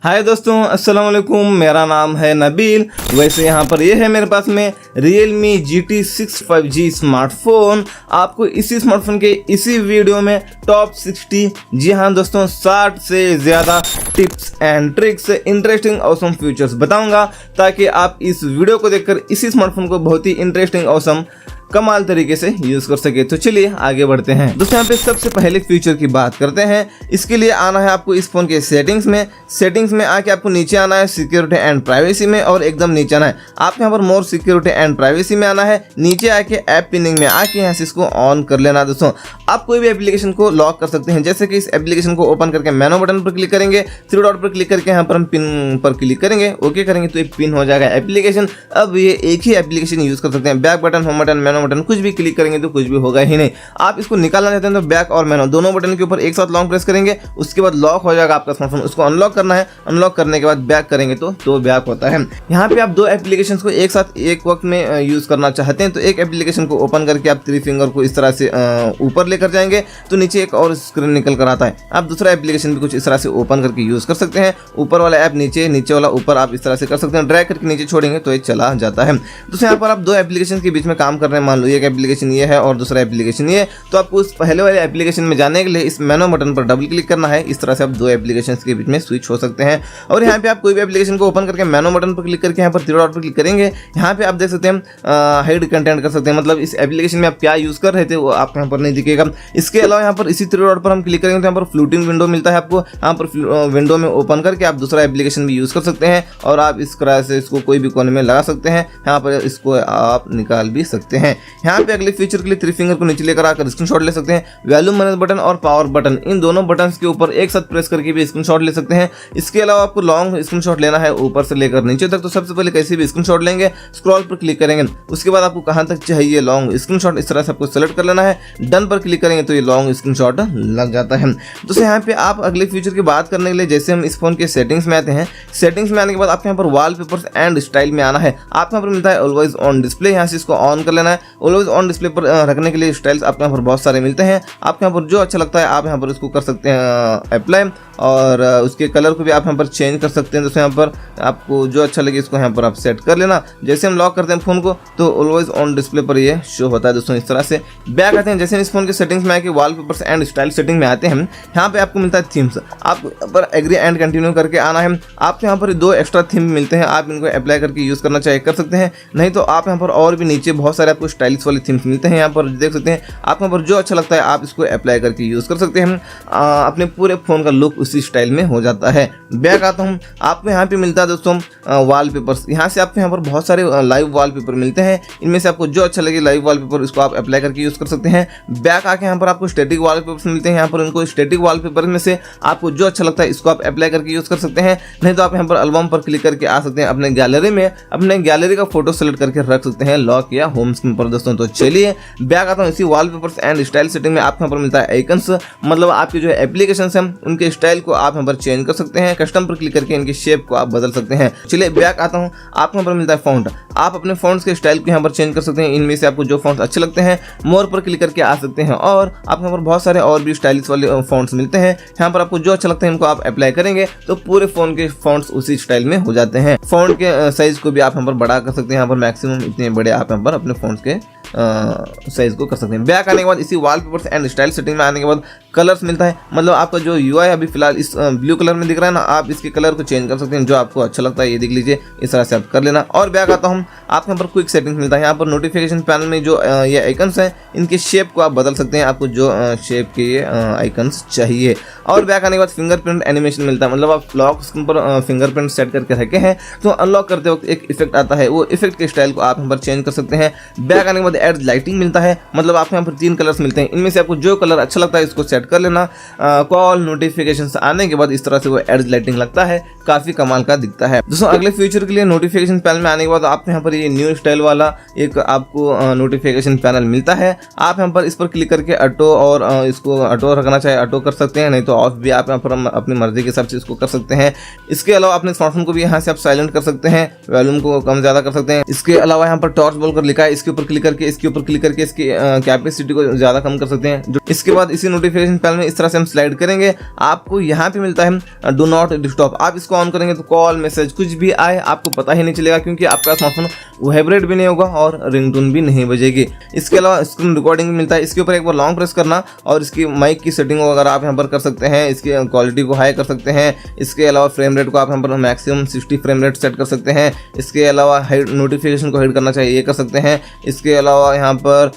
हाय दोस्तों, अस्सलाम वालेकुम। मेरा नाम है नबील। वैसे यहाँ पर ये है मेरे पास में Realme GT6 5G स्मार्टफोन। आपको इसी स्मार्टफोन के इसी वीडियो में टॉप 60, जी हाँ दोस्तों, 60 से ज़्यादा tips and tricks, interesting awesome features बताऊंगा ताकि आप इस वीडियो को देखकर इसी स्मार्टफोन को बहुत ही इंटरेस्टिंग ऑसम कमाल तरीके से यूज़ कर सके। तो चलिए आगे बढ़ते हैं दोस्तों। यहाँ पे सबसे पहले फीचर की बात करते हैं। इसके लिए आना है आपको इस फोन के सेटिंग्स में आके आपको नीचे आना है सिक्योरिटी एंड प्राइवेसी में, और एकदम नीचे आना है आपको यहाँ पर मोर सिक्योरिटी एंड प्राइवेसी में आना है। नीचे आके ऐप पिनिंग में आके यहाँ से इसको ऑन कर लेना दोस्तों। आप कोई भी एप्लीकेशन को लॉक कर सकते हैं, जैसे कि इस एप्लीकेशन को ओपन करके मेनू बटन पर क्लिक करेंगे, 3 डॉट पर क्लिक करके यहाँ पर हम पिन पर क्लिक करेंगे, ओके करेंगे तो ये पिन हो जाएगा एप्लीकेशन। अब ये एक ही एप्लीकेशन यूज़ कर सकते हैं। बैक बटन, होम बटन, मेनू बटन कुछ भी क्लिक करेंगे तो कुछ भी होगा ही नहीं। आप इसको निकालना चाहते हैं तो बैक और मेनू दोनों बटन के ऊपर एक साथ लॉन्ग प्रेस करेंगे, उसके बाद लॉक हो जाएगा आपका स्मार्टफोन। उसको अनलॉक करना है, अनलॉक करने के बाद बैक करेंगे तो बैक होता है। यहाँ पे आप दो एप्लीकेशन को एक साथ एक वक्त में यूज करना चाहते हैं तो एक एप्लीकेशन को ओपन करके आप 3 फिंगर को इस तरह से ऊपर लेकर जाएंगे तो नीचे एक और स्क्रीन निकल कर आता है। आप दूसरा एप्लीकेशन भी कुछ इस तरह से ओपन करके यूज कर सकते हैं। ऊपर वाला ऐप नीचे, नीचे वाला ऊपर, आप इस तरह से कर सकते हैं। ड्रैग करके नीचे छोड़ेंगे तो ये चला जाता है। दोस्तों यहाँ पर आप दो एप्लीकेशन के बीच में काम कर रहे हैं, मान लो एक एप्लीकेशन ये है और दूसरा एप्लीकेशन ये, तो आपको उस पहले वाले एप्लीकेशन में जाने के लिए इस मेनू बटन पर डबल क्लिक करना है। इस तरह से आप दो एप्लीकेशन के बीच में स्विच हो सकते हैं। और यहाँ पे आप कोई भी एप्लीकेशन को ओपन करके मेनू बटन पर क्लिक करके यहाँ पर 3 डॉट पर क्लिक करेंगे। यहाँ पे आप देख सकते हैं हाइड कंटेंट कर सकते हैं, मतलब इस एप्लीकेशन में आप क्या यूज कर रहे थे वो आपको यहाँ पर नहीं दिखेगा। इसके अलावा यहाँ पर इसी 3 डॉट पर हम क्लिक करेंगे तो यहाँ पर फ्लोटिंग विंडो मिलता है आपको। यहाँ पर विंडो में ओपन करके आप दूसरा एप्लीकेशन भी यूज कर सकते हैं और आप इस तरह से इसको कोई भी कोने में लगा सकते हैं। यहाँ पर इसको आप निकाल भी सकते हैं। यहाँ पे अगले फीचर के लिए 3 फिंगर को नीचे लेकर आकर स्क्रीनशॉट ले सकते हैं। वॉल्यूम मैनेज बटन और पावर बटन, इन दोनों बटन्स के ऊपर एक साथ प्रेस करके भी स्क्रीनशॉट ले सकते हैं। इसके अलावा आपको लॉन्ग स्क्रीनशॉट लेना है ऊपर से लेकर नीचे तक, तो सबसे पहले कैसे भी स्क्रीनशॉट लेंगे, स्क्रॉल पर क्लिक करेंगे, उसके बाद आपको कहां तक चाहिए लॉन्ग स्क्रीनशॉट इस तरह से आपको सेलेक्ट कर लेना है। डन पर क्लिक करेंगे तो ये लॉन्ग स्क्रीनशॉट लग जाता है। दोस्तों यहाँ पे आप अगले फीचर की बात करने के लिए जैसे हम इस फोन के सेटिंग्स में आते हैं, सेटिंग्स में आने के बाद आपको यहाँ पर वॉलपेपर्स एंड स्टाइल में आना है। आपको यहाँ पर मिलता है ऑलवेज ऑन डिस्प्ले, यहाँ से इसको ऑन कर लेना है। ऑलवेज ऑन डिस्प्ले पर रखने के लिए स्टाइल्स आपको यहाँ पर बहुत सारे मिलते हैं। आपको यहाँ पर जो अच्छा लगता है आप यहाँ पर इसको कर सकते हैं अप्लाई, और उसके कलर को भी आप यहाँ पर चेंज कर सकते हैं। दोस्तों यहाँ पर आपको जो अच्छा लगे इसको यहाँ पर आप सेट कर लेना। जैसे हम लॉक करते हैं फ़ोन को तो ऑलवेज ऑन डिस्प्ले पर ये शो होता है दोस्तों। इस तरह से बैक आते हैं, जैसे इस फोन के सेटिंग्स में आके वॉलपेपर्स एंड स्टाइल सेटिंग में आते हैं, यहाँ पे आपको मिलता है थीम्स। आप पर एग्री एंड कंटिन्यू करके आना है। आपको यहाँ पर 2 एक्स्ट्रा थीम मिलते हैं, आप इनको अप्लाई करके यूज़ करना चाहे कर सकते हैं, नहीं तो आप यहाँ पर और भी नीचे बहुत सारे आपको स्टाइलिश वाले थीम्स मिलते हैं। यहाँ पर देख सकते हैं, आप यहाँ पर जो अच्छा लगता है आप इसको अप्लाई करके यूज़ कर सकते हैं। अपने पूरे फ़ोन का लुक उसी स्टाइल में हो जाता है। बैक आता हूँ, आपको यहाँ पे मिलता है दोस्तों वॉलपेपर्स। यहाँ से आपको यहाँ पर बहुत सारे लाइव वॉलपेपर मिलते हैं, इनमें से आपको जो अच्छा लगे लाइव वॉलपेपर इसको आप अप्लाई करके यूज़ कर सकते हैं। बैक आके यहाँ पर आपको स्टैटिक वॉलपेपर्स मिलते हैं, यहाँ पर उनको स्टैटिक वॉलपेपर में से आपको जो अच्छा लगता है इसको आप अप्लाई करके यूज़ कर सकते हैं, नहीं तो आप यहाँ पर एल्बम पर क्लिक करके आ सकते हैं। अपने गैलरी में अपने गैलरी का फोटो सेलेक्ट करके रख सकते हैं लॉक या होम स्क्रीन पर दोस्तों। तो चलिए बैक आता हूँ, इसी वॉलपेपर्स एंड स्टाइल सेटिंग में आपको यहाँ पर मिलता है आइकन्स, मतलब आपके जो एप्लीकेशन हैं उनके स्टाइल को आप यहाँ पर चेंज कर सकते हैं। कस्टम पर क्लिक करके इनकी शेप को आप बदल सकते हैं। चलिए बैक आता हूँ, आपको यहाँ पर मिलता है फॉन्ट। आप अपने फॉन्ट्स के स्टाइल को यहाँ पर चेंज कर सकते हैं। इनमें से आपको जो फॉन्ट्स अच्छे लगते हैं मोर पर क्लिक करके आ सकते हैं, और आप यहाँ पर बहुत सारे और भी स्टाइलिश वाले फॉन्ट्स मिलते हैं। यहाँ पर आपको जो अच्छा लगता है इनको आप अप्लाई करेंगे तो पूरे फोन के फॉन्ट्स उसी स्टाइल में हो जाते हैं। फॉन्ट के साइज को भी आप यहाँ पर बड़ा कर सकते हैं, यहाँ पर मैक्सिमम इतने बड़े आप यहाँ पर अपने फॉन्ट्स के साइज को कर सकते हैं। बैक आने के बाद इसी वॉलपेपर्स एंड स्टाइल सेटिंग में आने के बाद कलर्स मिलता है, मतलब आपका जो यूआई अभी फिलहाल इस ब्लू कलर में दिख रहा है ना, आप इसके कलर को चेंज कर सकते हैं। जो आपको अच्छा लगता है ये देख लीजिए, इस तरह से आप कर लेना। और बैक आता हूँ, आपको यहाँ पर क्विक सेटिंग्स मिलता है। यहाँ पर नोटिफिकेशन पैनल में जो ये आइकन्स हैं इनके शेप को आप बदल सकते हैं, आपको जो शेप के ये आइकन्स चाहिए। और बैक आने के बाद फिंगरप्रिंट एनिमेशन मिलता है, मतलब आप लॉक स्क्रीन पर फिंगरप्रिंट सेट करके रखे हैं तो अनलॉक करते वक्त एक इफेक्ट आता है, वो इफेक्ट के स्टाइल को आप यहाँ पर चेंज कर सकते हैं। बैक आने के बाद एड लाइटिंग मिलता है, मतलब आपको यहाँ पर 3 कलर्स मिलते हैं, इनमें से आपको जो कलर अच्छा लगता है इसको सेट कर लेना। कॉल नोटिफिकेशन आने के बाद इस तरह से वो एड लाइटिंग लगता है, काफी कमाल का दिखता है दोस्तों। अगले फीचर के लिए नोटिफिकेशन पैनल में आने के बाद आपको यहाँ पर ये न्यू स्टाइल वाला एक आपको नोटिफिकेशन पैनल मिलता है। आप यहाँ पर इस पर क्लिक करके ऑटो, और इसको ऑटो रखना चाहे ऑटो कर सकते हैं, नहीं तो ऑफ भी आप यहाँ पर अपनी मर्जी के हिसाब से इसको कर सकते हैं। इसके अलावा अपने स्मार्टफोन को भी यहाँ से आप साइलेंट कर सकते हैं, वॉल्यूम को कम ज्यादा कर सकते हैं। इसके अलावा यहाँ पर टॉर्च बोलकर लिखा है, इसके ऊपर क्लिक करके इसकी कैपेसिटी को ज्यादा कम कर सकते हैं। इसके बाद इसी नोटिफिकेशन नोटिफिकेशन पैनल में इस तरह से हम स्लाइड करेंगे, आपको यहाँ पे मिलता है डू नॉट डिस्टर्ब। आप इसको ऑन करेंगे तो कॉल मैसेज कुछ भी आए आपको पता ही नहीं चलेगा, क्योंकि आपका स्मार्टफोन वाइब्रेट भी नहीं होगा और रिंगटोन भी नहीं बजेगी। इसके अलावा स्क्रीन रिकॉर्डिंग भी मिलता है। इसके ऊपर एक बार लॉन्ग प्रेस करना और इसकी माइक की सेटिंग वगैरह आप यहाँ पर कर सकते हैं, इसकी क्वालिटी को हाई कर सकते हैं। इसके अलावा फ्रेम रेट को आप यहाँ पर मैक्सिमम 60 फ्रेम रेट सेट कर सकते हैं। इसके अलावा नोटिफिकेशन को हाइड करना चाहिए, ये कर सकते हैं। इसके अलावा यहाँ पर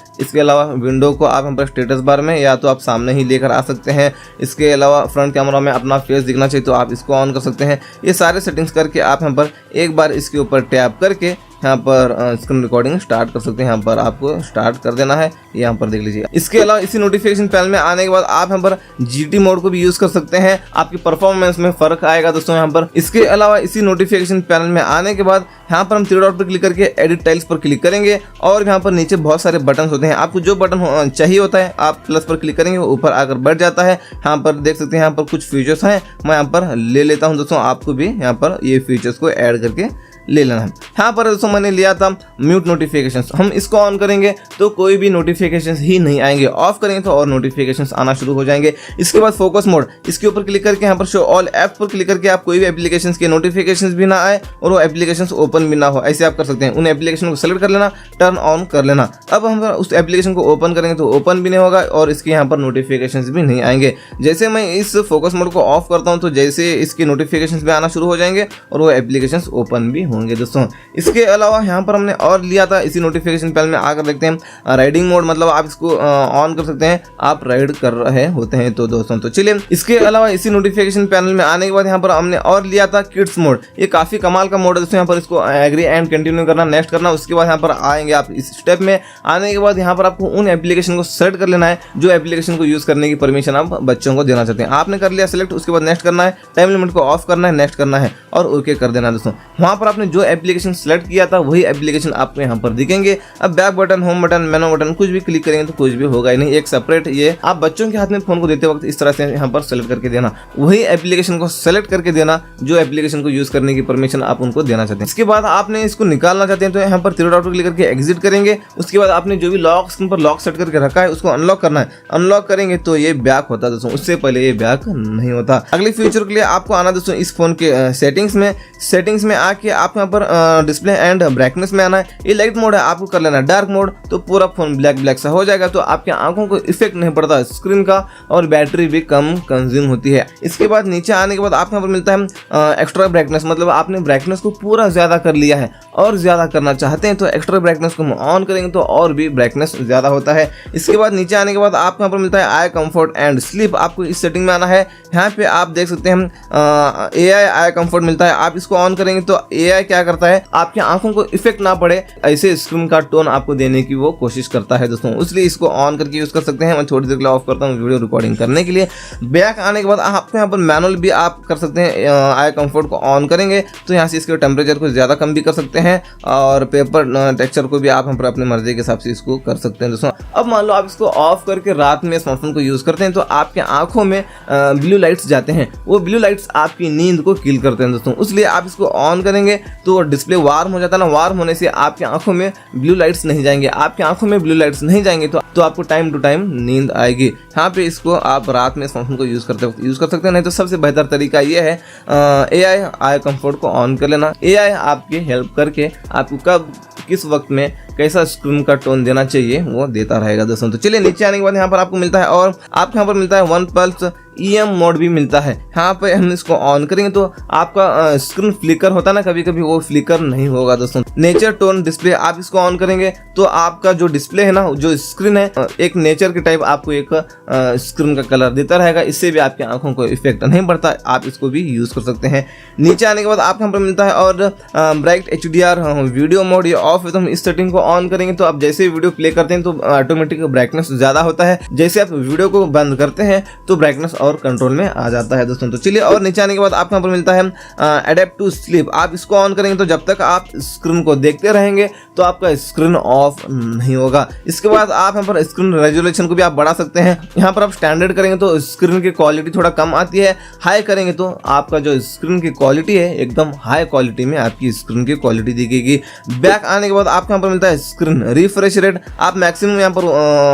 विंडो को आप यहाँ पर स्टेटस बार में या तो आप सामने ही लेकर आ सकते हैं। इसके अलावा फ्रंट कैमरा में अपना फेस दिखना चाहिए तो आप इसको ऑन कर सकते हैं। ये सारे सेटिंग्स करके आप यहाँ पर एक बार इसके ऊपर टैप करके यहाँ पर स्क्रीन रिकॉर्डिंग स्टार्ट कर सकते हैं। यहाँ पर आपको स्टार्ट कर देना है, यहाँ पर देख लीजिए। इसके अलावा इसी नोटिफिकेशन पैनल में आने के बाद आप यहाँ पर GT मोड को भी यूज कर सकते हैं, आपकी परफॉर्मेंस में फर्क आएगा दोस्तों यहाँ पर। इसके अलावा इसी नोटिफिकेशन पैनल में आने के बाद यहाँ पर हम थ्री डॉट पर क्लिक करके एडिट टाइल्स पर क्लिक करेंगे और यहाँ पर नीचे बहुत सारे बटन होते हैं। आपको जो बटन चाहिए होता है आप प्लस पर क्लिक करेंगे, वो ऊपर आकर बढ़ जाता है। यहाँ पर देख सकते हैं यहाँ पर कुछ फीचर्स हैं, मैं यहाँ पर ले लेता हूँ दोस्तों। आपको भी यहाँ पर ये फीचर्स को ऐड करके ले लेना है। यहाँ पर दोस्तों मैंने लिया था म्यूट नोटिफिकेशंस, हम इसको ऑन करेंगे तो कोई भी नोटिफिकेशंस ही नहीं आएंगे, ऑफ करेंगे तो और नोटिफिकेशंस आना शुरू हो जाएंगे। इसके बाद फोकस मोड, इसके ऊपर क्लिक करके यहाँ पर शो ऑल ऐप पर क्लिक करके आप कोई भी एप्लीकेशंस के नोटिफिकेशंस भी ना आए और वो एप्लीकेशंस ओपन भी ना हो, ऐसे आप कर सकते हैं। उन एप्लीकेशन को सेलेक्ट कर लेना, टर्न ऑन कर लेना। अब हम उस एप्लीकेशन को ओपन करेंगे तो ओपन भी नहीं होगा और इसके यहाँ पर नोटिफिकेशंस भी नहीं आएंगे। जैसे मैं इस फोकस मोड को ऑफ करता हूँ तो जैसे इसके नोटिफिकेशंस भी आना शुरू हो जाएंगे और वो एप्लीकेशंस ओपन भी होंगे दोस्तों। इसके अलावा यहाँ पर हमने और लिया था इसी नोटिफिकेशन पैनल में आकर देखते हैं राइडिंग मोड, मतलब आप इसको ऑन कर सकते हैं, आप राइड कर रहे होते हैं तो दोस्तों। तो चलिए इसके अलावा इसी नोटिफिकेशन पैनल में आने के बाद यहाँ पर हमने और लिया था किड्स मोड। ये काफी कमाल का मोड है दोस्तों। यहाँ पर इसको एग्री एंड कंटिन्यू करना, नेक्स्ट करना, उसके बाद यहाँ पर आएंगे आप इस स्टेप में। आने के बाद यहाँ पर आपको उन एप्लीकेशन को सेलेक्ट कर लेना है जो एप्लीकेशन को यूज करने की परमिशन आप बच्चों को देना चाहते हैं। आपने कर लिया सेलेक्ट, उसके बाद नेक्स्ट करना है, टाइम लिमिट को ऑफ करना है, नेक्स्ट करना है और ओके कर देना है दोस्तों। वहां पर आपने जो एप्लीकेशन सेलेक्ट किया था वही एप्लीकेशन आपको यहाँ पर दिखेंगे। अब बैक बटन, होम बटन, मेनू बटन कुछ भी क्लिक करेंगे तो कुछ भी होगा ही नहीं, एक सेपरेट। ये आप बच्चों के हाथ में फोन को देते वक्त इस तरह से यहाँ पर सेलेक्ट करके देना, वही एप्लीकेशन को सेलेक्ट करके देना जो एप्लीकेशन को यूज करने की परमिशन आप उनको देना चाहते हैं। इसके बाद आपने इसको निकालना चाहते हैं तो यहाँ पर थ्री डॉट पर क्लिक करके एग्जिट करेंगे। उसके बाद आपने जो भी लॉक स्क्रीन पर लॉक सेट करके रखा है उसको अनलॉक करना है। अनलॉक करेंगे तो ये बैक होता है दोस्तों, उससे पहले ये बैक नहीं होता। अगले फीचर के लिए आपको आना दोस्तों इस फोन के सेटिंग्स में आके आप यहाँ पर डिस्प्ले एंड ब्राइटनेस में आना है। ये लाइट मोड है, आपको कर लेना डार्क मोड, तो पूरा फोन ब्लैक सा हो जाएगा, तो आपके आंखों को इफेक्ट नहीं पड़ता स्क्रीन का और बैटरी भी कम कंज्यूम होती है। इसके बाद नीचे आने के बाद आपको यहाँ पर मिलता है एक्स्ट्रा ब्राइटनेस, मतलब आपने ब्राइटनेस को पूरा ज्यादा कर लिया है और ज्यादा करना चाहते हैं तो एक्स्ट्रा ब्राइटनेस को हम ऑन करेंगे तो और भी ब्राइटनेस ज्यादा होता है। इसके बाद नीचे आने के बाद आपको यहाँ पर मिलता है आई कंफर्ट एंड स्लीप, आपको इस सेटिंग में आना है। यहाँ पे आप देख सकते हैं AI आई कंफर्ट मिलता है, आप इसको ऑन करेंगे तो AI क्या करता है, आपकी आंखों को इफेक्ट ना पड़े ऐसे स्क्रीन का टोन आपको देने की वो कोशिश करता है दोस्तों, इसलिए इसको ऑन करके यूज कर सकते हैं। मैं थोड़ी देर के लिए ऑफ करता हूँ वीडियो रिकॉर्डिंग करने के लिए। बैक आने के बाद आपको यहाँ पर मैनुअल भी आप कर सकते हैं। आई कंफर्ट को ऑन करेंगे तो यहाँ से इसके टेम्परेचर को ज्यादा कम भी कर सकते हैं और पेपर टेक्सचर को भी आप यहाँ पर अपने मर्जी के हिसाब से इसको कर सकते हैं दोस्तों। अब मान लो आप इसको ऑफ करके रात में स्मार्टफोन को यूज करते हैं तो आपके आंखों में ब्लू लाइट्स जाते हैं, वो ब्लू लाइट्स आपकी नींद को किल करते हैं दोस्तों, इसलिए आप इसको ऑन करेंगे तो डिस्प्ले वार्म हो जाता है ना, वार्म होने से आपकी आंखों में ब्लू लाइट्स नहीं जाएंगे। आपकी आंखों में ब्लू लाइट्स नहीं जाएंगे तो आपको टाइम टू टाइम नींद आएगी। यहाँ पे इसको आप रात में स्मार्टफोन को यूज करते वक्त यूज कर सकते हैं, नहीं तो सबसे बेहतर तरीका ये है AI आई कंफर्ट को ऑन कर लेना। AI आपकी हेल्प करके आपको कब किस वक्त में कैसा स्क्रीन का टोन देना चाहिए वो देता रहेगा दोस्तों। तो चलिए नीचे आने के बाद यहाँ पर आपको मिलता है और आपको यहाँ पर मिलता है वन पल्स EM मोड भी मिलता है। यहाँ पे हम इसको ऑन करेंगे तो आपका स्क्रीन फ्लिकर होता है ना, कभी कभी वो फ्लिकर नहीं होगा दोस्तों। नेचर टोन डिस्प्ले, आप इसको ऑन करेंगे तो आपका जो डिस्प्ले है ना, जो स्क्रीन है, एक नेचर के टाइप आपको एक स्क्रीन का कलर देता रहेगा, इससे भी आपकी आंखों को इफेक्ट नहीं पड़ता, आप इसको भी यूज कर सकते हैं। नीचे आने के बाद आपको यहाँ पर मिलता है और ब्राइट HDR वीडियो मोड, ये ऑफ है तो हम इस सेटिंग को ऑन करेंगे तो आप जैसे वीडियो प्ले करते हैं तो ऑटोमेटिक ब्राइटनेस ज्यादा होता है, जैसे आप वीडियो को बंद करते हैं तो ब्राइटनेस और कंट्रोल में आ जाता है दोस्तों। तो चलिए, और नीचे आने के बाद आपको यहाँ पर मिलता है अडेप्ट टू स्लीप। आप इसको ऑन करेंगे तो जब तक आप स्क्रीन को देखते रहेंगे तो आपका स्क्रीन ऑफ नहीं होगा। इसके बाद आप यहाँ पर स्क्रीन रेजोल्यूशन को भी आप बढ़ा सकते हैं। यहाँ पर आप स्टैंडर्ड करेंगे तो स्क्रीन की क्वालिटी थोड़ा कम आती है, हाई करेंगे तो आपका जो स्क्रीन की क्वालिटी है एकदम हाई क्वालिटी में आपकी स्क्रीन की क्वालिटी दिखेगी। बैक आने के बाद आपको यहाँ पर मिलता है स्क्रीन रिफ्रेश रेट। आप मैक्सिमम यहाँ पर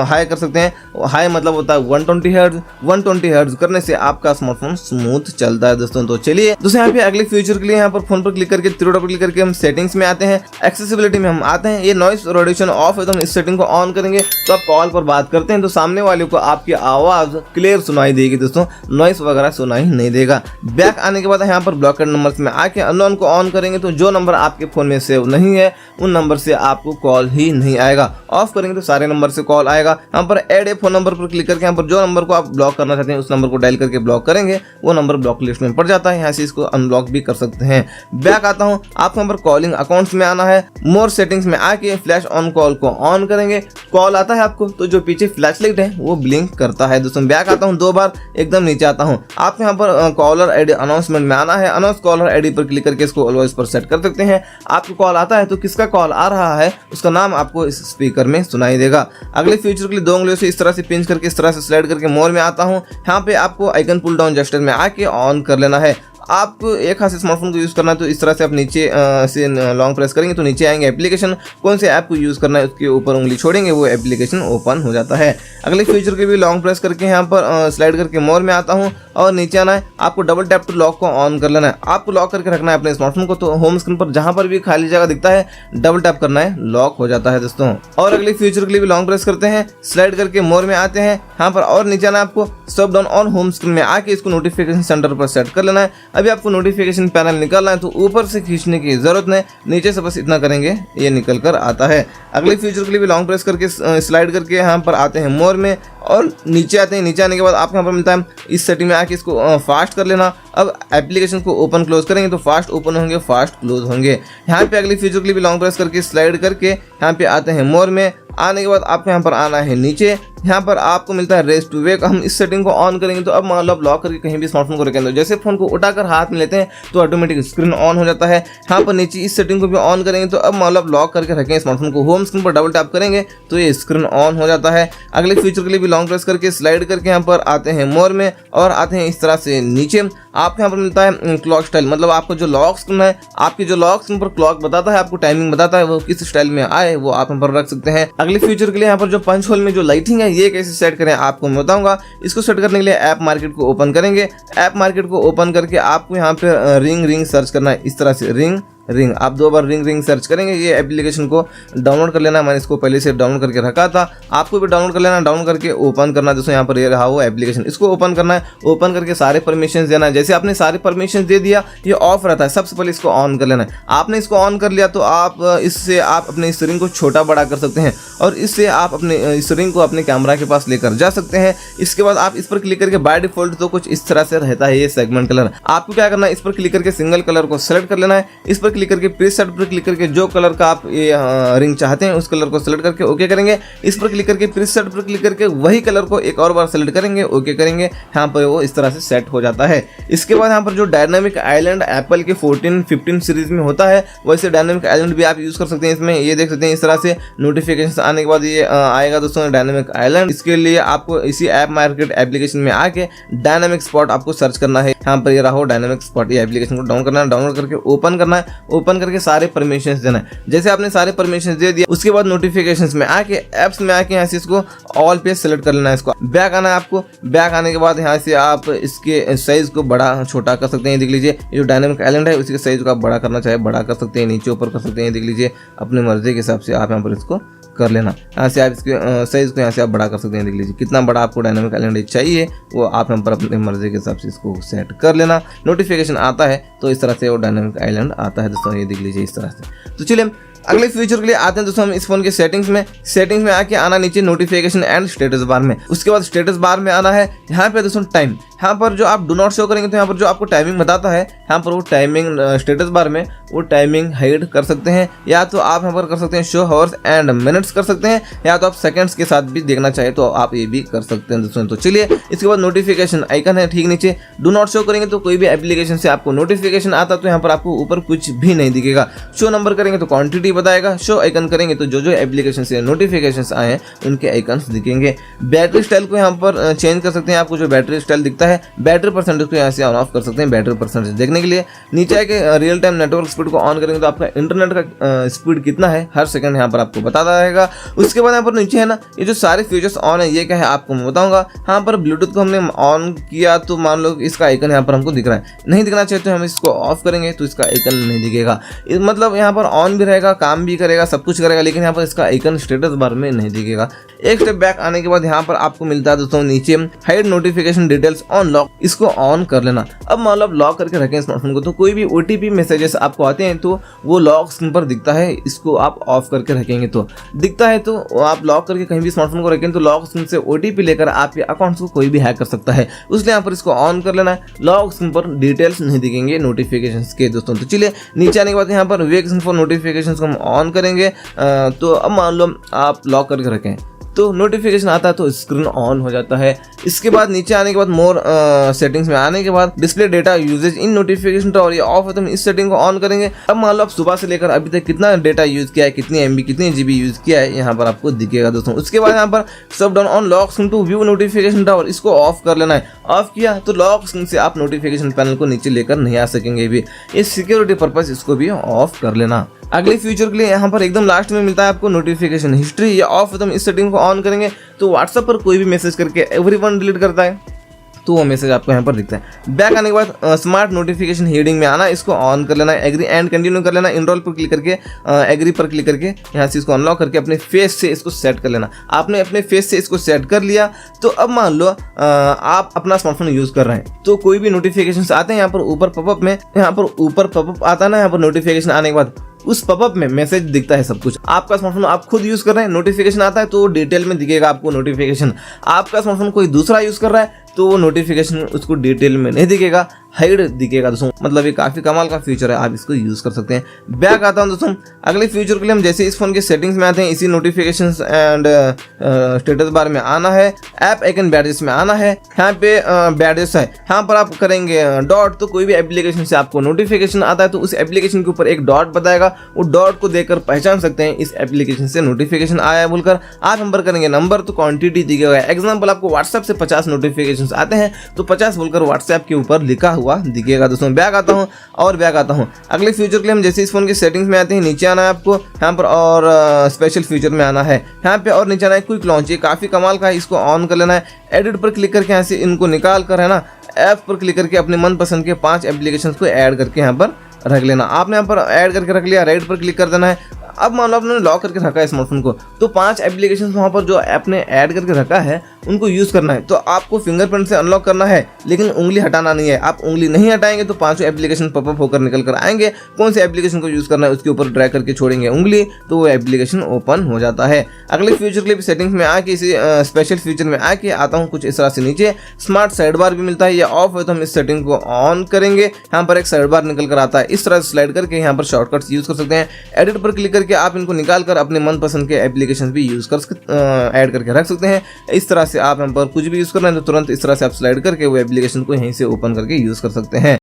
हाई कर सकते हैं। हाई मतलब होता है 120 हर्ट्ज। 120 हर्ट्ज करने से आपका स्मार्टफोन स्मूथ चलता है दोस्तों। तो चलिए दोस्तों, यहाँ पे अगले फीचर के लिए यहाँ पर फोन पर क्लिक करके थ्री डॉट क्लिक करके हम सेटिंग्स में आते हैं, एक्सेसिबिलिटी में हम आते हैं। ये नॉइस रिडक्शन ऑफ है तो हम इस सेटिंग को ऑन करेंगे तो आप कॉल पर बात करते हैं तो सामने वाले को आपकी आवाज क्लियर सुनाई देगी दोस्तों, नॉइस वगैरह सुनाई नहीं देगा। बैक आने के बाद यहाँ पर ब्लॉकेड नंबर्स में आके अननोन को ऑन करेंगे तो जो नंबर आपके फोन में सेव नहीं है उन नंबर से आपको कॉल ही नहीं आएगा। ऑफ करेंगे तो सारे नंबर से कॉल आएगा। यहाँ पर ऐड ए फोन नंबर पर क्लिक करके यहाँ पर जो नंबर को आप ब्लॉक करना चाहते हैं उस नंबर को डायल करके ब्लॉक करेंगे, वो नंबर ब्लॉक लिस्ट में पड़ जाता है। यहाँ से इसको अनब्लॉक भी कर सकते हैं। बैक आता हूँ, आपको यहाँ पर कॉलिंग अकाउंट्स में आना है। मोर सेटिंग्स में आके फ्लैश ऑन कॉल को ऑन करेंगे। कॉल आता है आपको तो जो पीछे फ्लैश लाइट है वो ब्लिंक करता है दोस्तों। बैक आता हूँ, 2 बार एकदम नीचे आता हूँ। आप यहाँ पर कॉलर आईडी अनाउंसमेंट में आना है। अनाउंस कॉलर आईडी पर क्लिक करके इसको ऑलवेज पर सेट कर सकते हैं। आपको कॉल आता है तो किसका कॉल आ रहा है उसका नाम आपको इस स्पीकर में सुनाई देगा। अगले फीचर के लिए 2 उंगलियों से इस तरह से पिंच करके इस तरह से स्लाइड करके मोर में आता हूँ। यहाँ पे आपको आइकन पुल डाउन जेस्चर में आके ऑन कर लेना है। आपको एक हाथ से स्मार्टफोन को यूज़ करना है तो इस तरह से आप नीचे से लॉन्ग प्रेस करेंगे तो नीचे आएंगे एप्लीकेशन। कौन से ऐप को यूज़ करना है उसके ऊपर उंगली छोड़ेंगे वो एप्लीकेशन ओपन हो जाता है। अगले फीचर के भी लॉन्ग प्रेस करके यहाँ पर स्लाइड करके मोर में आता हूँ और नीचे आना है। आपको डबल टैप टू लॉक को ऑन कर लेना है। आपको लॉक करके रखना है अपने स्मार्टफोन को, तो होम स्क्रीन पर जहाँ पर भी खाली जगह दिखता है डबल टैप करना है, लॉक हो जाता है दोस्तों। और अगले फीचर के लिए भी लॉन्ग प्रेस करते हैं, स्लाइड करके मोर में आते हैं। यहाँ पर और नीचे आना है। आपको stop down on home screen में आके इसको नोटिफिकेशन सेंटर पर सेट कर लेना है। अभी आपको नोटिफिकेशन पैनल निकालना है तो ऊपर से खींचने की जरूरत नहीं, नीचे से बस इतना करेंगे ये निकल कर आता है। अगले फीचर के लिए भी लॉन्ग प्रेस करके स्लाइड करके यहाँ पर आते हैं मोर में और नीचे आते हैं। नीचे आने के बाद आपको यहाँ पर मिलता है इस सेटिंग में आके इसको फास्ट कर लेना। अब एप्लीकेशन को ओपन क्लोज करेंगे तो फास्ट ओपन होंगे, फास्ट क्लोज होंगे। यहाँ पे अगले फीचर के लिए भी लॉन्ग प्रेस करके स्लाइड करके यहाँ पे आते हैं मोर में। आने के बाद आपको यहाँ पर आना है नीचे। यहाँ पर आपको मिलता है रेस्ट टू वेक। हम इस सेटिंग को ऑन करेंगे तो अब मान लो आप लॉक करके कहीं भी स्मार्टफोन को रखेंगे, जैसे फोन को उठाकर हाथ में लेते हैं तो ऑटोमेटिक स्क्रीन ऑन हो जाता है। यहाँ पर नीचे इस सेटिंग को भी ऑन करेंगे तो अब मान लो आप लॉक करके रखेंगे स्मार्टफोन को, होम स्क्रीन पर डबल टैप करेंगे तो ये स्क्रीन ऑन हो जाता है। अगले फीचर के लिए भी लॉन्ग प्रेस करके स्लाइड करके यहाँ पर आते हैं मोर में और आते हैं इस तरह से नीचे। आपको यहाँ पर मिलता है क्लॉक स्टाइल, मतलब आपको जो लॉक स्क्रीन है, आपकी जो लॉक स्क्रीन पर क्लॉक बताता है, आपको टाइमिंग बताता है, वो किस स्टाइल में आए वो आप यहाँ पर रख सकते हैं। अगले फीचर के लिए यहाँ पर जो पंच होल में जो लाइटिंग है ये कैसे सेट करें आपको मैं बताऊंगा। इसको सेट करने के लिए ऐप मार्केट को ओपन करेंगे। ऐप मार्केट को ओपन करके आपको यहाँ पे रिंग सर्च करना है, इस तरह से रिंग आप 2 बार रिंग सर्च करेंगे। ये एप्लीकेशन को डाउनलोड कर लेना है, मैंने इसको पहले से डाउनलोड करके रखा था, आपको भी डाउनलोड कर लेना। डाउनलोड करके ओपन करना है दोस्तों। यहाँ पर ये रहा वो एप्लीकेशन, इसको ओपन करना है। ओपन करके सारे परमिशन देना है। जैसे आपने सारे परमिशन दे दिया ये ऑफ रहता है, सबसे पहले इसको ऑन कर लेना है। आपने इसको ऑन कर लिया तो आप इससे आप अपने इस रिंग को छोटा बड़ा कर सकते हैं और इससे आप अपने इस रिंग को अपने कैमरा के पास लेकर जा सकते हैं। इसके बाद आप इस पर क्लिक करके बाय डिफॉल्ट तो कुछ इस तरह से रहता है ये सेगमेंट कलर। आपको क्या करना है, इस पर क्लिक करके सिंगल कलर को सेलेक्ट कर लेना है। इस पर क्लिक करके प्रीसेट पर क्लिक करके जो कलर का आप ये रिंग चाहते हैं उस कलर को सेलेक्ट करके ओके करेंगे। इस पर क्लिक करके प्रीसेट पर क्लिक करके वही कलर को एक और बार सेलेक्ट करेंगे, ओके करेंगे। यहाँ पर वो इस तरह से सेट हो जाता है। इसके बाद यहाँ पर जो डायनामिक आइलैंड एप्पल के 14-15 सीरीज में होता है वैसे डायनामिक आइलैंड भी आप यूज कर सकते हैं। इसमें ये देख सकते हैं इस तरह से नोटिफिकेशन आने के बाद ये आएगा दोस्तों डायनामिक आइलैंड। इसके लिए आपको इसी ऐप मार्केट एप्लीकेशन में आके डायनामिक स्पॉट आपको सर्च करना है। यहाँ पर ये रहा डायनामिक स्पॉट, ये एप्लीकेशन को डाउनलोड करना है। डाउनलोड करके ओपन करना है। ओपन करके सारे परमिशंस देना है। जैसे आपने सारे परमिशंस दे दिए उसके बाद नोटिफिकेशंस में आके ऐप्स में आके यहाँ से इसको ऑल पे सेलेक्ट कर लेना है। इसको बैक आना है। आपको बैक आने के बाद यहाँ से आप इसके साइज को बड़ा छोटा कर सकते हैं। देख लीजिए ये जो डायनामिक आइलैंड है उसके साइज को आप बड़ा करना चाहे बड़ा कर सकते हैं, नीचे ऊपर कर सकते हैं। देख लीजिए अपने मर्जी के हिसाब से आप यहाँ पर इसको कर लेना। यहाँ से आप इसके साइज को यहाँ से आप बड़ा कर सकते हैं। देख लीजिए कितना बड़ा आपको डायनामिक आइलैंड चाहिए वो आप यहाँ पर अपने मर्जी के हिसाब से इसको सेट कर लेना। नोटिफिकेशन आता है तो इस तरह से वो डायनामिक आइलैंड आता है दोस्तों, ये देख लीजिए इस तरह से। तो चलिए अगले फीचर के लिए आते हैं दोस्तों हम इस फोन के सेटिंग्स में आके आना नीचे नोटिफिकेशन एंड स्टेटस बार में। उसके बाद स्टेटस बार में आना है, यहाँ पे दोस्तों टाइम, यहाँ पर जो आप डू नॉट शो करेंगे तो यहाँ पर जो आपको टाइमिंग बताता है, यहाँ पर वो टाइमिंग स्टेटस बार में वो टाइमिंग हाइड कर सकते हैं, या तो आप यहाँ पर कर सकते हैं शो हावर्स एंड मिनट्स कर सकते हैं, या तो आप सेकंड्स के साथ भी देखना चाहे तो आप ये भी कर सकते हैं दोस्तों। तो चलिए इसके बाद नोटिफिकेशन आइकन है ठीक नीचे, डू नॉट शो करेंगे तो कोई भी एप्लीकेशन से आपको नोटिफिकेशन आता तो यहाँ पर आपको ऊपर कुछ भी नहीं दिखेगा। शो नंबर करेंगे तो क्वांटिटी बताएगा, शो आइकन करेंगे तो जो एप्लीकेशन से नोटिफिकेशन आए हैं उनके आइकन्स दिखेंगे। बैटरी स्टाइल को यहाँ पर चेंज कर सकते हैं, आपको जो बैटरी स्टाइल दिखता है बैटरी परसेंटेज को यहाँ से ऑन ऑफ कर सकते हैं। बैटरी परसेंटेज देखने के लिए नीचे आके रियल टाइम नेटवर्क स्पीड को ऑन करेंगे तो आपका इंटरनेट का स्पीड कितना है हर सेकंड यहाँ पर आपको बताता रहेगा। उसके बाद यहाँ पर नीचे है ना ये जो सारे फीचर्स ऑन है ये क्या है आपको मैं बताऊंगा। यहाँ पर ब्लूटूथ को हमने ऑन किया तो मान लो इसका आइकन यहाँ पर हमको दिख रहा है, नहीं दिखना चाहिए तो हम इसको ऑफ करेंगे तो इसका आइकन नहीं दिखेगा। मतलब यहाँ पर ऑन भी रहेगा, काम भी करेगा, सब कुछ करेगा, लेकिन यहाँ पर इसका आइकन स्टेटस बार में नहीं दिखेगा। एक स्टेप बैक आने के बाद यहाँ पर आपको मिलता है दोस्तों नीचे hide notification details on lock, इसको ऑन कर लेना। अब मान लो आप लॉक करके रखें स्मार्टफोन को तो कोई भी OTP मैसेजेस आपको आते हैं तो वो लॉक स्क्रीन पर दिखता है, इसको आप ऑफ करके रखेंगे तो दिखता है। तो आप लॉक करके कहीं भी स्मार्टफोन को रखें तो लॉक स्क्रीन से OTP लेकर आपके अकाउंट्स को कोई भी हैक कर सकता है, इसलिए यहाँ पर इसको ऑन कर लेना है। लॉक स्क्रीन पर डिटेल्स नहीं दिखेंगे नोटिफिकेशंस के दोस्तों। तो चलिए नीचे आने के बाद यहाँ पर वेक फॉर नोटिफिकेशंस को हम ऑन करेंगे। तो अब मान लो आप लॉक करके रखें तो नोटिफिकेशन आता है तो स्क्रीन ऑन हो जाता है। इसके बाद नीचे आने के बाद मोर सेटिंग्स में आने के बाद display data usage in notification tower ये ऑफ है तो हम इस सेटिंग को ऑन करेंगे। अब मान लो आप सुबह से लेकर अभी तक कितना डेटा यूज किया है, कितनी MB कितनी GB यूज किया है यहाँ पर आपको दिखेगा दोस्तों। उसके बाद यहाँ पर shut down on lock screen to view notification tower, इसको ऑफ कर लेना है। ऑफ किया तो लॉक स्क्रीन से आप नोटिफिकेशन पैनल को नीचे लेकर नहीं आ सकेंगे भी, ये सिक्योरिटी पर्पज इसको भी ऑफ कर लेना। अगले फीचर के लिए यहाँ पर एकदम लास्ट में मिलता है आपको नोटिफिकेशन हिस्ट्री, ये ऑफ है तो हम इस सेटिंग को ऑन करेंगे तो व्हाट्सएप पर कोई भी मैसेज करके एवरीवन डिलीट करता है तो वो मैसेज आपको यहाँ पर दिखता है। बैक आने के बाद स्मार्ट नोटिफिकेशन हेडिंग में आना, इसको ऑन कर लेना है, एग्री एंड कंटिन्यू कर लेना, इनरोल पर क्लिक करके एग्री पर क्लिक करके यहाँ से इसको अनलॉक करके अपने फेस से इसको सेट कर लेना। आपने अपने फेस से इसको सेट कर लिया तो अब मान लो आप अपना स्मार्टफोन यूज कर रहे हैं तो कोई भी नोटिफिकेशन आते हैं यहाँ पर ऊपर पॉपअप में, यहाँ पर ऊपर पॉपअप आता है ना, यहाँ पर नोटिफिकेशन आने के बाद उस पॉपअप में मैसेज दिखता है सब कुछ। आपका स्मार्टफोन आप खुद यूज कर रहे हैं, नोटिफिकेशन आता है तो डिटेल में दिखेगा आपको नोटिफिकेशन। आपका स्मार्टफोन कोई दूसरा यूज कर रहा है तो वो नोटिफिकेशन उसको डिटेल में नहीं दिखेगा, हाइड दिखेगा दोस्तों। मतलब ये काफी कमाल का फीचर है, आप इसको यूज कर सकते हैं। बैक आता हूं दोस्तों अगले फीचर के लिए, हम जैसे इस फोन के सेटिंग्स में आते हैं इसी नोटिफिकेशंस एंड स्टेटस बार में आना है, ऐप आइकन बैडजेस में आना है। यहाँ पे बैडजेस है, यहाँ पर आप करेंगे डॉट तो कोई भी एप्लीकेशन से आपको नोटिफिकेशन आता है तो उस एप्लीकेशन के ऊपर एक डॉट बताएगा, वो डॉट को देखकर पहचान सकते हैं इस एप्लीकेशन से नोटिफिकेशन आया है बोलकर। आप नंबर करेंगे नंबर तो क्वांटिटी दिखेगा। एग्जांपल आपको व्हाट्सएप से 50 नोटिफिकेशन आते हैं तो 50 बोलकर व्हाट्सएप के ऊपर लिखा हुआ दिखेगा दोस्तों। बैक आता हूं और बैक आता हूं अगले फीचर के लिए, हम जैसे इस फोन के सेटिंग्स में आते हैं नीचे आना है आपको, यहाँ पर और स्पेशल फीचर में आना है, यहाँ पे और नीचे आना है क्विक लॉन्च, ये काफी कमाल का है, इसको ऑन कर लेना है। एडिट पर क्लिक करके यहाँ से इनको निकाल कर है ना ऐप पर क्लिक करके अपने मनपसंद के 5 एप्लीकेशन को ऐड करके यहाँ पर रख लेना। आपने यहाँ पर ऐड करके रख लिया, राइट पर क्लिक कर देना है। अब मान लो आपने लॉक करके रखा है स्मार्टफोन को तो 5 एप्लीकेशन वहाँ पर जो आपने ऐड करके रखा है उनको यूज करना है। तो आपको फिंगरप्रिंट से अनलॉक करना है लेकिन उंगली हटाना नहीं है। आप उंगली नहीं हटाएंगे तो 5 एप्लीकेशन पॉपअप होकर निकल कर आएंगे। कौन से एप्लीकेशन को यूज करना है उसके ऊपर ड्रैग करके छोड़ेंगे उंगली तो वो एप्लीकेशन ओपन हो जाता है। अगले फीचर के लिए सेटिंग्स में आके इसी स्पेशल फीचर में आके आता हूँ कुछ इस तरह से नीचे स्मार्ट साइड बार भी मिलता है, ये ऑफ है तो हम इस सेटिंग को ऑन करेंगे। यहाँ पर एक साइड बार निकल कर आता है, इस तरह स्लाइड करके यहाँ पर शॉर्टकट्स यूज कर सकते हैं। एडिट पर क्लिक करके आप इनको निकाल कर अपने मनपसंद के एप्लीकेशन भी यूज कर ऐड करके रख सकते हैं। इस तरह से आप यहाँ पर कुछ भी यूज करना है तो तुरंत इस तरह से आप स्लाइड करके वो एप्लीकेशन को यहीं से ओपन करके यूज कर सकते हैं।